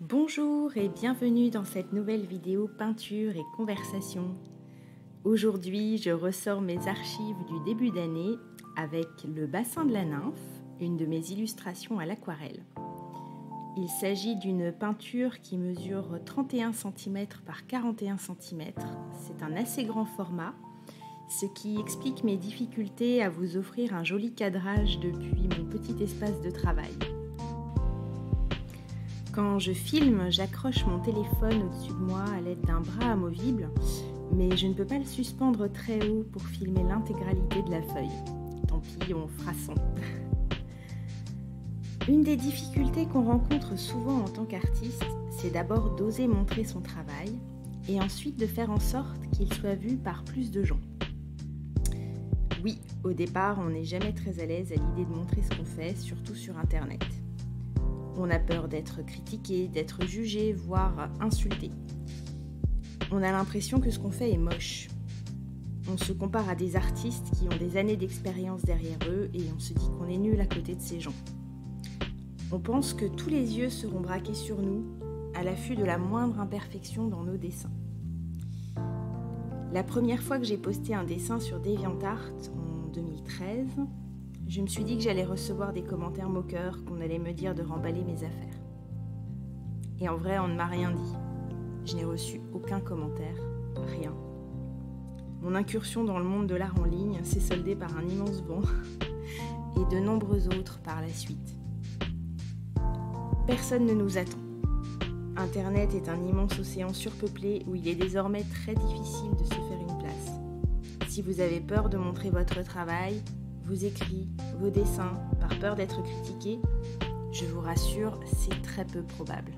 Bonjour et bienvenue dans cette nouvelle vidéo peinture et conversation. Aujourd'hui, je ressors mes archives du début d'année avec le bassin de la nymphe, une de mes illustrations à l'aquarelle. Il s'agit d'une peinture qui mesure 31 cm par 41 cm. C'est un assez grand format, ce qui explique mes difficultés à vous offrir un joli cadrage depuis mon petit espace de travail. Quand je filme, j'accroche mon téléphone au-dessus de moi à l'aide d'un bras amovible, mais je ne peux pas le suspendre très haut pour filmer l'intégralité de la feuille. Tant pis, on fera sans. Une des difficultés qu'on rencontre souvent en tant qu'artiste, c'est d'abord d'oser montrer son travail et ensuite de faire en sorte qu'il soit vu par plus de gens. Oui, au départ, on n'est jamais très à l'aise à l'idée de montrer ce qu'on fait, surtout sur Internet. On a peur d'être critiqué, d'être jugé, voire insulté. On a l'impression que ce qu'on fait est moche. On se compare à des artistes qui ont des années d'expérience derrière eux et on se dit qu'on est nul à côté de ces gens. On pense que tous les yeux seront braqués sur nous, à l'affût de la moindre imperfection dans nos dessins. La première fois que j'ai posté un dessin sur DeviantArt en 2013, je me suis dit que j'allais recevoir des commentaires moqueurs, qu'on allait me dire de remballer mes affaires. Et en vrai, on ne m'a rien dit. Je n'ai reçu aucun commentaire, rien. Mon incursion dans le monde de l'art en ligne s'est soldée par un immense vent et de nombreux autres par la suite. Personne ne nous attend. Internet est un immense océan surpeuplé où il est désormais très difficile de se faire une place. Si vous avez peur de montrer votre travail, vos écrits, vos dessins, par peur d'être critiqué, je vous rassure, c'est très peu probable.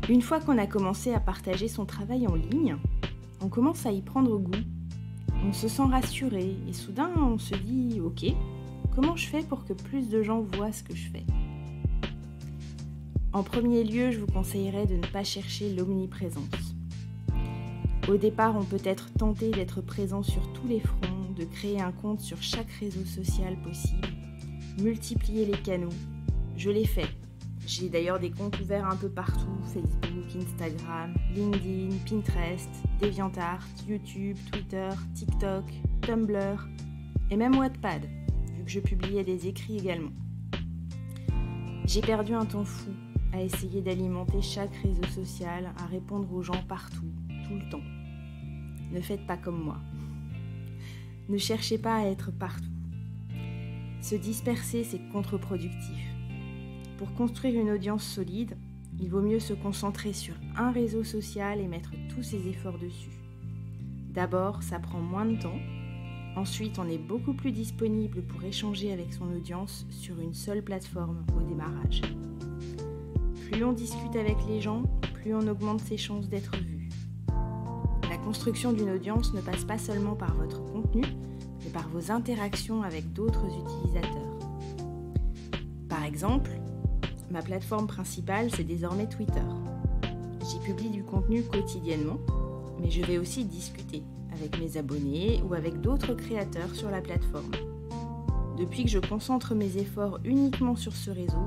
Une fois qu'on a commencé à partager son travail en ligne, on commence à y prendre goût. On se sent rassuré et soudain on se dit « Ok, comment je fais pour que plus de gens voient ce que je fais ?» En premier lieu, je vous conseillerais de ne pas chercher l'omniprésence. Au départ, on peut être tenté d'être présent sur tous les fronts, de créer un compte sur chaque réseau social possible, multiplier les canaux. Je l'ai fait. J'ai d'ailleurs des comptes ouverts un peu partout, Facebook, Instagram, LinkedIn, Pinterest, DeviantArt, YouTube, Twitter, TikTok, Tumblr et même Wattpad, vu que je publiais des écrits également. J'ai perdu un temps fou à essayer d'alimenter chaque réseau social, à répondre aux gens partout, tout le temps. Ne faites pas comme moi. Ne cherchez pas à être partout. Se disperser, c'est contre-productif. Pour construire une audience solide, il vaut mieux se concentrer sur un réseau social et mettre tous ses efforts dessus. D'abord, ça prend moins de temps. Ensuite, on est beaucoup plus disponible pour échanger avec son audience sur une seule plateforme au démarrage. Plus on discute avec les gens, plus on augmente ses chances d'être vu. La construction d'une audience ne passe pas seulement par votre contenu, mais par vos interactions avec d'autres utilisateurs. Par exemple, ma plateforme principale, c'est désormais Twitter. J'y publie du contenu quotidiennement, mais je vais aussi discuter avec mes abonnés ou avec d'autres créateurs sur la plateforme. Depuis que je concentre mes efforts uniquement sur ce réseau,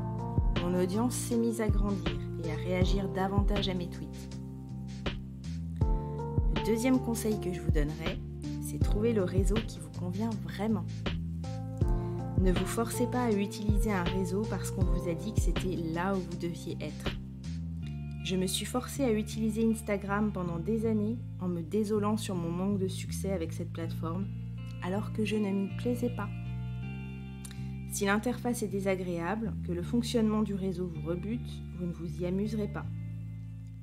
mon audience s'est mise à grandir et à réagir davantage à mes tweets. Le deuxième conseil que je vous donnerai, c'est trouver le réseau qui vous convient vraiment. Ne vous forcez pas à utiliser un réseau parce qu'on vous a dit que c'était là où vous deviez être. Je me suis forcée à utiliser Instagram pendant des années en me désolant sur mon manque de succès avec cette plateforme, alors que je ne m'y plaisais pas. Si l'interface est désagréable, que le fonctionnement du réseau vous rebute, vous ne vous y amuserez pas.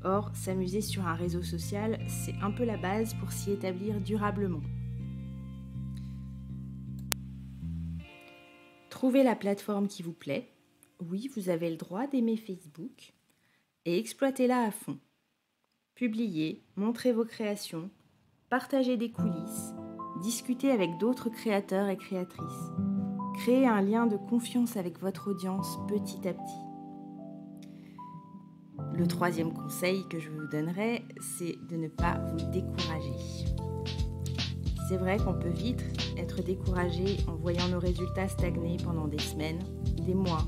Or, s'amuser sur un réseau social, c'est un peu la base pour s'y établir durablement. Trouvez la plateforme qui vous plaît. Oui, vous avez le droit d'aimer Facebook. Et exploitez-la à fond. Publiez, montrez vos créations, partagez des coulisses, discutez avec d'autres créateurs et créatrices. Créez un lien de confiance avec votre audience petit à petit. Le troisième conseil que je vous donnerai, c'est de ne pas vous décourager. C'est vrai qu'on peut vite être découragé en voyant nos résultats stagner pendant des semaines, des mois,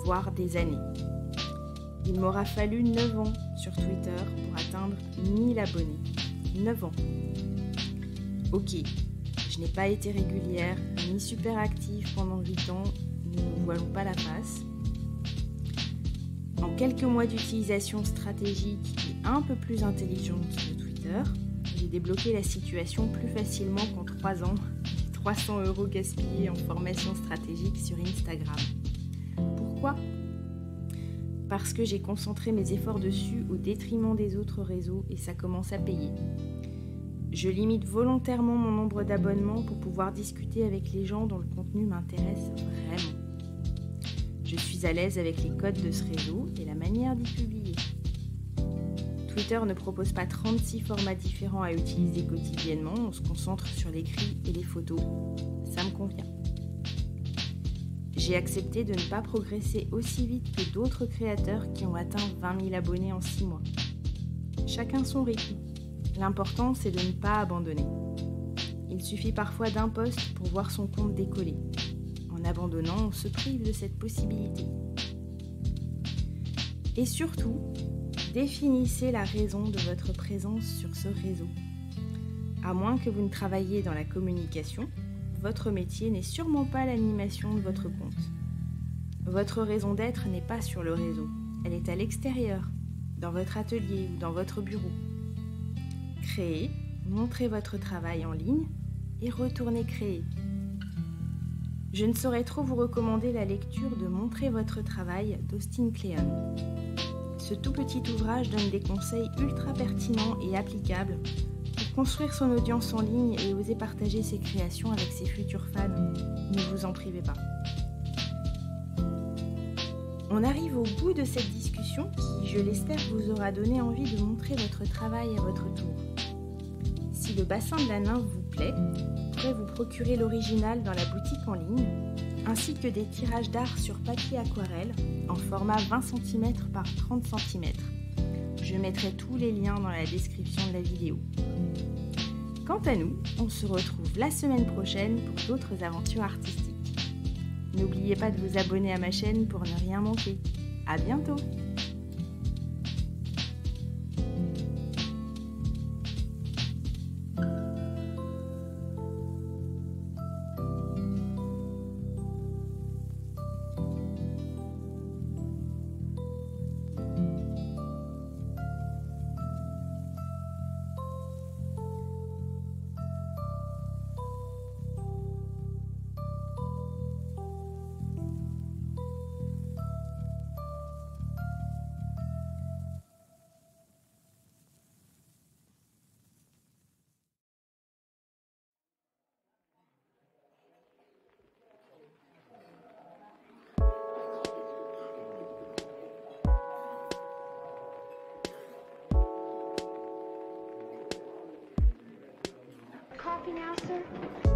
voire des années. Il m'aura fallu 9 ans sur Twitter pour atteindre 1000 abonnés. 9 ans. Ok, je n'ai pas été régulière ni super active pendant 8 ans, ne nous voilons pas la face. En quelques mois d'utilisation stratégique et un peu plus intelligente de Twitter, j'ai débloqué la situation plus facilement qu'en 3 ans, 300 € gaspillés en formation stratégique sur Instagram. Pourquoi ? Parce que j'ai concentré mes efforts dessus au détriment des autres réseaux et ça commence à payer. Je limite volontairement mon nombre d'abonnements pour pouvoir discuter avec les gens dont le contenu m'intéresse vraiment. Je suis à l'aise avec les codes de ce réseau et la manière d'y publier. Twitter ne propose pas 36 formats différents à utiliser quotidiennement, on se concentre sur l'écrit et les photos. Ça me convient. J'ai accepté de ne pas progresser aussi vite que d'autres créateurs qui ont atteint 20 000 abonnés en 6 mois. Chacun son rythme. L'important, c'est de ne pas abandonner. Il suffit parfois d'un post pour voir son compte décoller. En abandonnant, on se prive de cette possibilité. Et surtout, définissez la raison de votre présence sur ce réseau. À moins que vous ne travailliez dans la communication, votre métier n'est sûrement pas l'animation de votre compte. Votre raison d'être n'est pas sur le réseau, elle est à l'extérieur, dans votre atelier ou dans votre bureau. Créez, montrez votre travail en ligne et retournez créer. Je ne saurais trop vous recommander la lecture de Montrer votre travail d'Austin Kleon. Ce tout petit ouvrage donne des conseils ultra pertinents et applicables pour construire son audience en ligne et oser partager ses créations avec ses futurs fans. Ne vous en privez pas. On arrive au bout de cette discussion qui, je l'espère, vous aura donné envie de montrer votre travail à votre tour. Si le bassin de la nymphe vous plaît, vous pourrez vous procurer l'original dans la boutique en ligne, ainsi que des tirages d'art sur papier aquarelle en format 20 cm par 30 cm. Je mettrai tous les liens dans la description de la vidéo. Quant à nous, on se retrouve la semaine prochaine pour d'autres aventures artistiques. N'oubliez pas de vous abonner à ma chaîne pour ne rien manquer. À bientôt! Coffee now, sir?